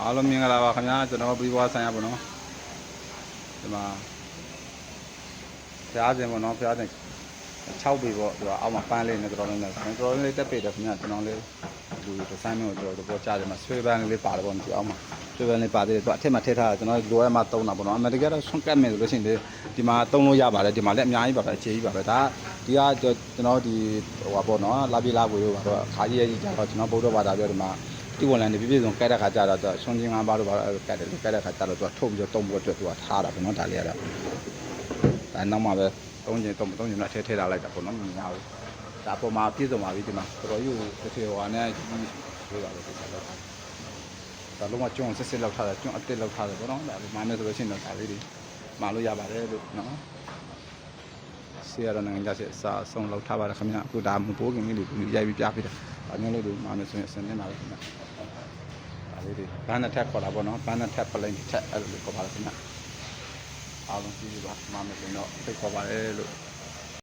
အားလုံးမြင်ကြပါခင်ဗျာကျွန်တော်ပြီးွားဆိုင်ရပါတော့ဒီမှာဖျားစင်ပေါ့နော်ဖျားစင်6ပေပေါ့သူကအောက်မှာပန်းလေးနဲ့တော်တော်လေးတက်ပေတယ်ခင်ဗျာကျွန်တော်လေးဒီဒီဇိုင်းမျိုးတော်တော်ကြားတယ်မှာဆွေးပန်းလေးပါတယ်ပေါ့ဒီအောက်မှာဆွေးပန်းလေးပါတယ်သူအထက်မှာထည့်ထားတာကျွန်တော်လိုရမှာတုံးတာပေါ့နော်အမေရိကတော့ဆွန့်ကတ်မယ်ဆိုလို့ရှိရင်ဒီမှာတုံးလို့ရပါတယ်ဒီမှာလည်းအများကြီးပါပဲအခြေကြီးပါပဲဒါဒီကကျွန်တော်ဒီဟိုပါပေါ့နော်လာပြေလာကိုရောပါတော့ခါကြီးရဲ့ကြီးကြတော့ကျွန်တော်ဗုဒ္ဓဘာသာပြောဒီမှာဒီဝန်လန်နေပြည့်စုံကဲတဲ့ခါကျတော့ဆွန်ချင်းငါးပါးလို့ပါတော့ကဲတဲ့ခါကျတော့သူကထုတ်ပြီးတော့တုံးပြီးတော့သူကထားတာပေါ့နော်ဒါလေးကတော့ဒါနောက်မှပဲ3ကျင်နဲ့ထည့်ထားလိုက်တာပေါ့နော်မများဘူးဒါပေါ်မှာပြည့်စုံပါပြီဒီမှာတော်တော်ကြီးတစ်ထေဟိုနဲ့ပြောပါလို့ဒီကတော့ဒါလုံးဝကျွန်းစစ်လောက်ထားတယ်ကျွန်းအစ်စ်လောက်ထားတယ်ပေါ့နော်ဒါမှမယ်ဆိုလို့ရှိရင်တော့ဒါလေးတွေမှာလို့ရပါတယ်လို့နော်ဆေးရတော့နိုင်ငံခြားစစ်အစားဆုံးလောက်ထားပါတယ်ခင်ဗျအခုဒါမပိုးခင်လေးတွေရိုက်ပြီးပြပေးတာဒါမျိုးလေးတွေမှာမယ်ဆိုရင်အစင်းနေတာပဲခင်ဗျဒါလေးတွေဘန်းနဲ့ထက်ခေါ်တာပေါ့နော်ဘန်းနဲ့ထက်ပလိန်ထက်အဲ့လိုခေါ်ပါလားခင်ဗျအားလုံးကြည့်ပါမှာမယ်ဆိုရင်တော့သိခေါ်ပါတယ်လို့